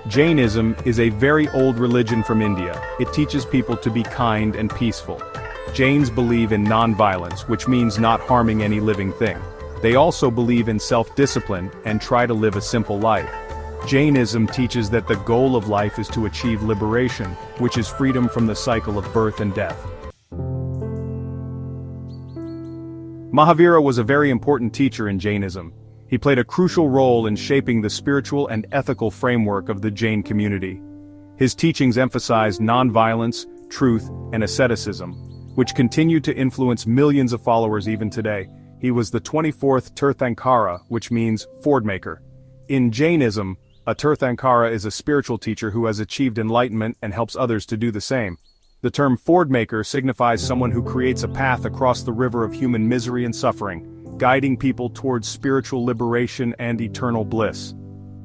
Jainism is a very old religion from India. It teaches people to be kind and peaceful. Jains believe in non-violence, which means not harming any living thing. They also believe in self-discipline and try to live a simple life. Jainism teaches that the goal of life is to achieve liberation, which is freedom from the cycle of birth and death. Mahavira was a very important teacher in Jainism. He played a crucial role in shaping the spiritual and ethical framework of the Jain community. His teachings emphasized non-violence, truth, and asceticism, which continue to influence millions of followers even today. He was the 24th Tirthankara, which means ford maker. In Jainism, a Tirthankara is a spiritual teacher who has achieved enlightenment and helps others to do the same. The term ford maker signifies someone who creates a path across the river of human misery and suffering, guiding people towards spiritual liberation and eternal bliss.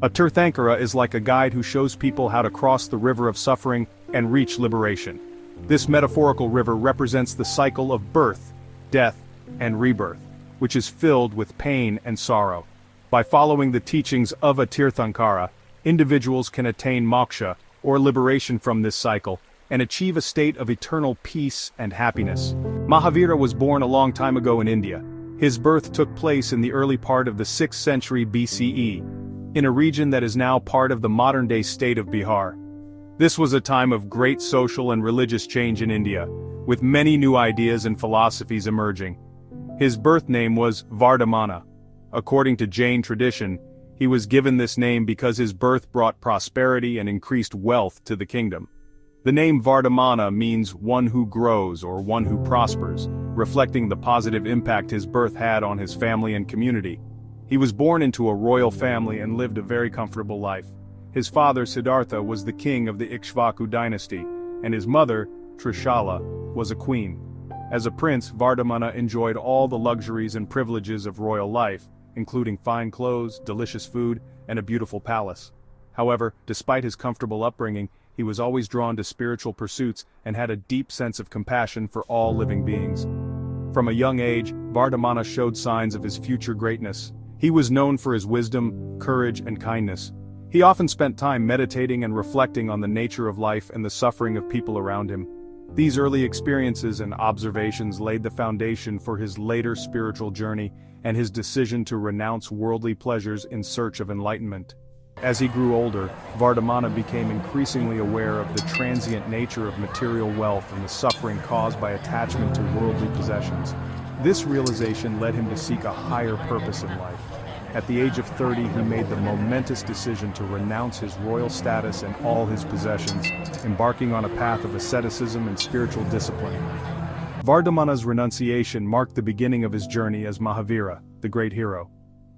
A Tirthankara is like a guide who shows people how to cross the river of suffering and reach liberation. This metaphorical river represents the cycle of birth, death, and rebirth, which is filled with pain and sorrow. By following the teachings of a Tirthankara, individuals can attain moksha, or liberation from this cycle, and achieve a state of eternal peace and happiness. Mahavira was born a long time ago in India. His birth took place in the early part of the 6th century BCE, in a region that is now part of the modern-day state of Bihar. This was a time of great social and religious change in India, with many new ideas and philosophies emerging. His birth name was Vardhamana. According to Jain tradition, he was given this name because his birth brought prosperity and increased wealth to the kingdom. The name Vardhamana means one who grows or one who prospers, reflecting the positive impact his birth had on his family and community. He was born into a royal family and lived a very comfortable life. His father Siddhartha was the king of the Ikshvaku dynasty, and his mother, Trishala, was a queen. As a prince, Vardhamana enjoyed all the luxuries and privileges of royal life, including fine clothes, delicious food, and a beautiful palace. However, despite his comfortable upbringing, he was always drawn to spiritual pursuits and had a deep sense of compassion for all living beings. From a young age, Vardhamana showed signs of his future greatness. He was known for his wisdom, courage, and kindness. He often spent time meditating and reflecting on the nature of life and the suffering of people around him. These early experiences and observations laid the foundation for his later spiritual journey and his decision to renounce worldly pleasures in search of enlightenment. As he grew older, Vardhamana became increasingly aware of the transient nature of material wealth and the suffering caused by attachment to worldly possessions. This realization led him to seek a higher purpose in life. At the age of 30, he made the momentous decision to renounce his royal status and all his possessions, embarking on a path of asceticism and spiritual discipline. Vardhamana's renunciation marked the beginning of his journey as Mahavira, the great hero.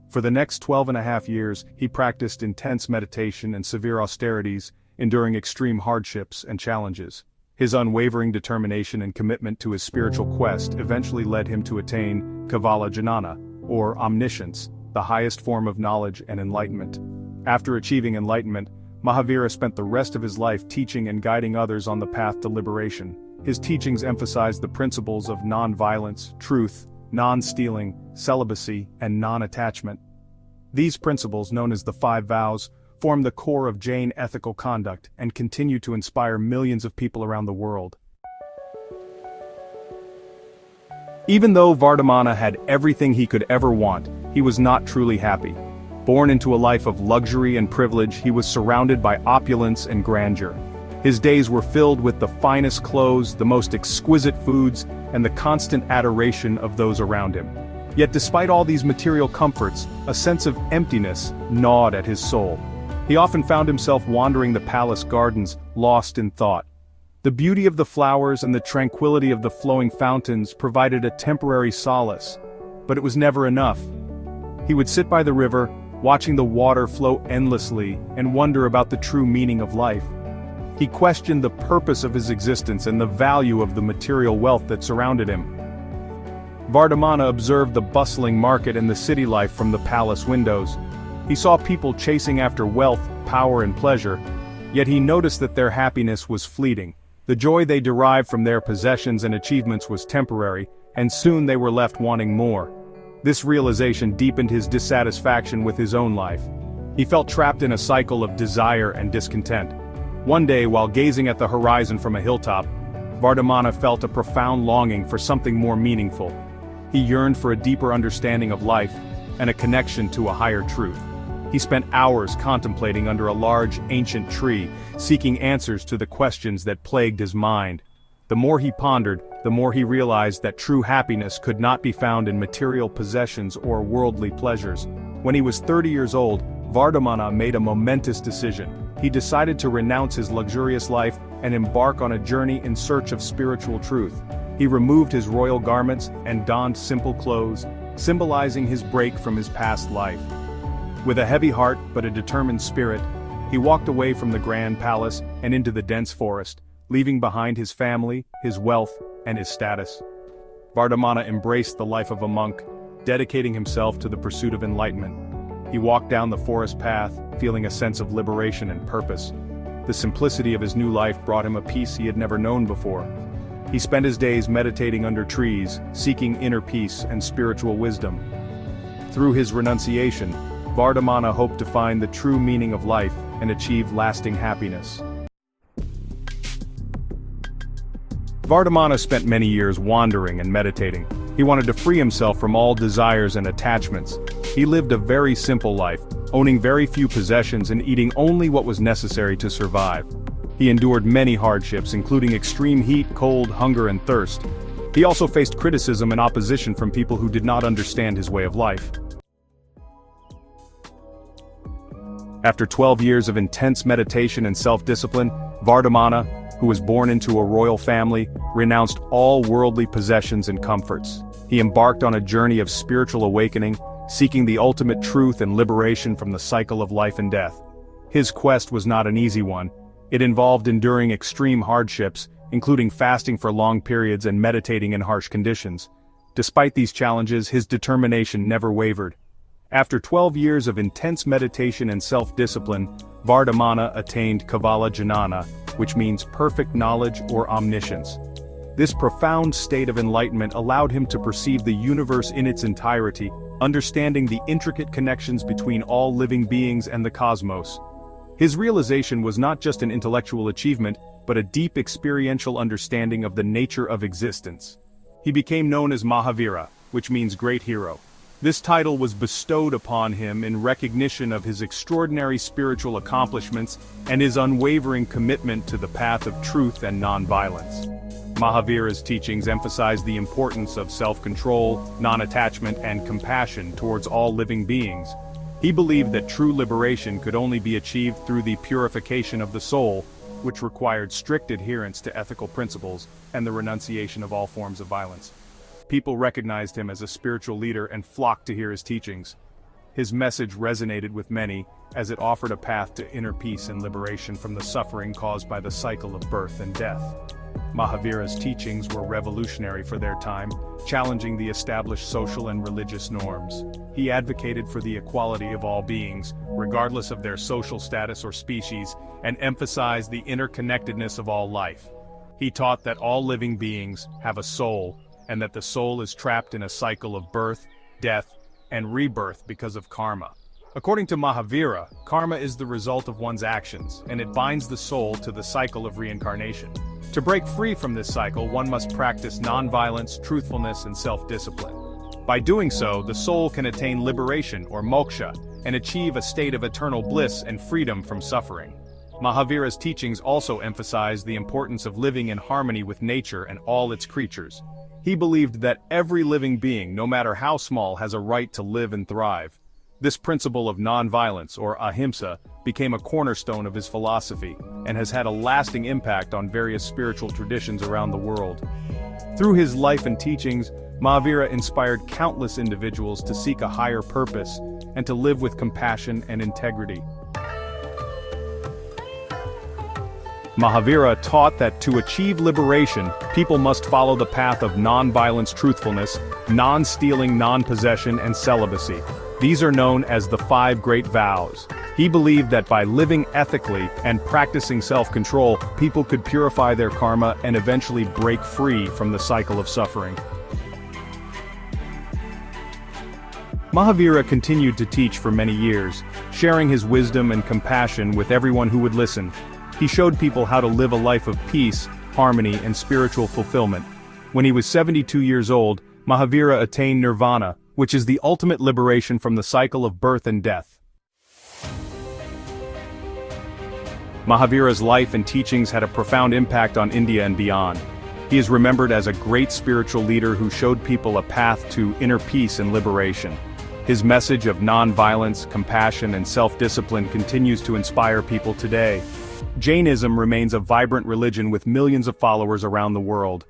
For the next 12.5 years, he practiced intense meditation and severe austerities, enduring extreme hardships and challenges. His unwavering determination and commitment to his spiritual quest eventually led him to attain Kevala Jnana, or omniscience, the highest form of knowledge and enlightenment. After achieving enlightenment, Mahavira spent the rest of his life teaching and guiding others on the path to liberation. His teachings emphasized the principles of non-violence, truth, non-stealing, celibacy, and non-attachment. These principles, known as the 5 vows, form the core of Jain ethical conduct and continue to inspire millions of people around the world. Even though Vardhamana had everything he could ever want, he was not truly happy. Born into a life of luxury and privilege, he was surrounded by opulence and grandeur. His days were filled with the finest clothes, the most exquisite foods, and the constant adoration of those around him. Yet despite all these material comforts, a sense of emptiness gnawed at his soul. He often found himself wandering the palace gardens, lost in thought. The beauty of the flowers and the tranquility of the flowing fountains provided a temporary solace, but it was never enough. He would sit by the river, watching the water flow endlessly, and wonder about the true meaning of life. He questioned the purpose of his existence and the value of the material wealth that surrounded him. Vardhamana observed the bustling market and the city life from the palace windows. He saw people chasing after wealth, power, and pleasure, yet he noticed that their happiness was fleeting. The joy they derived from their possessions and achievements was temporary, and soon they were left wanting more. This realization deepened his dissatisfaction with his own life. He felt trapped in a cycle of desire and discontent. One day, while gazing at the horizon from a hilltop, Vardhamana felt a profound longing for something more meaningful. He yearned for a deeper understanding of life and a connection to a higher truth. He spent hours contemplating under a large, ancient tree, seeking answers to the questions that plagued his mind. The more he pondered, the more he realized that true happiness could not be found in material possessions or worldly pleasures. When he was 30 years old, Vardhamana made a momentous decision. He decided to renounce his luxurious life and embark on a journey in search of spiritual truth. He removed his royal garments and donned simple clothes, symbolizing his break from his past life. With a heavy heart but a determined spirit, he walked away from the grand palace and into the dense forest, leaving behind his family, his wealth, and his status. Vardhamana embraced the life of a monk, dedicating himself to the pursuit of enlightenment. He walked down the forest path, feeling a sense of liberation and purpose. The simplicity of his new life brought him a peace he had never known before. He spent his days meditating under trees, seeking inner peace and spiritual wisdom. Through his renunciation, Vardhamana hoped to find the true meaning of life and achieve lasting happiness. Vardhamana spent many years wandering and meditating. He wanted to free himself from all desires and attachments. He lived a very simple life, owning very few possessions and eating only what was necessary to survive. He endured many hardships, including extreme heat, cold, hunger, and thirst. He also faced criticism and opposition from people who did not understand his way of life. After 12 years of intense meditation and self-discipline, Vardhamana, who was born into a royal family, renounced all worldly possessions and comforts. He embarked on a journey of spiritual awakening, seeking the ultimate truth and liberation from the cycle of life and death. His quest was not an easy one. It involved enduring extreme hardships, including fasting for long periods and meditating in harsh conditions. Despite these challenges, his determination never wavered. After 12 years of intense meditation and self-discipline, Vardhamana attained Kevala Jnana, which means perfect knowledge or omniscience. This profound state of enlightenment allowed him to perceive the universe in its entirety, understanding the intricate connections between all living beings and the cosmos. His realization was not just an intellectual achievement, but a deep experiential understanding of the nature of existence. He became known as Mahavira, which means great hero. This title was bestowed upon him in recognition of his extraordinary spiritual accomplishments and his unwavering commitment to the path of truth and nonviolence. Mahavira's teachings emphasized the importance of self-control, non-attachment, and compassion towards all living beings. He believed that true liberation could only be achieved through the purification of the soul, which required strict adherence to ethical principles and the renunciation of all forms of violence. People recognized him as a spiritual leader and flocked to hear his teachings. His message resonated with many, as it offered a path to inner peace and liberation from the suffering caused by the cycle of birth and death. Mahavira's teachings were revolutionary for their time, challenging the established social and religious norms. He advocated for the equality of all beings, regardless of their social status or species, and emphasized the interconnectedness of all life. He taught that all living beings have a soul, and that the soul is trapped in a cycle of birth, death, and rebirth because of karma. According to Mahavira, karma is the result of one's actions, and it binds the soul to the cycle of reincarnation. To break free from this cycle, one must practice nonviolence, truthfulness, and self-discipline. By doing so, the soul can attain liberation, or moksha, and achieve a state of eternal bliss and freedom from suffering. Mahavira's teachings also emphasize the importance of living in harmony with nature and all its creatures. He believed that every living being, no matter how small, has a right to live and thrive. This principle of nonviolence, or ahimsa, became a cornerstone of his philosophy, and has had a lasting impact on various spiritual traditions around the world. Through his life and teachings, Mahavira inspired countless individuals to seek a higher purpose, and to live with compassion and integrity. Mahavira taught that to achieve liberation, people must follow the path of non-violence, truthfulness, non-stealing, non-possession, and celibacy. These are known as the 5 great vows. He believed that by living ethically and practicing self-control, people could purify their karma and eventually break free from the cycle of suffering. Mahavira continued to teach for many years, sharing his wisdom and compassion with everyone who would listen. He showed people how to live a life of peace, harmony, and spiritual fulfillment. When he was 72 years old, Mahavira attained nirvana, which is the ultimate liberation from the cycle of birth and death. Mahavira's life and teachings had a profound impact on India and beyond. He is remembered as a great spiritual leader who showed people a path to inner peace and liberation. His message of non-violence, compassion, and self-discipline continues to inspire people today. Jainism remains a vibrant religion with millions of followers around the world.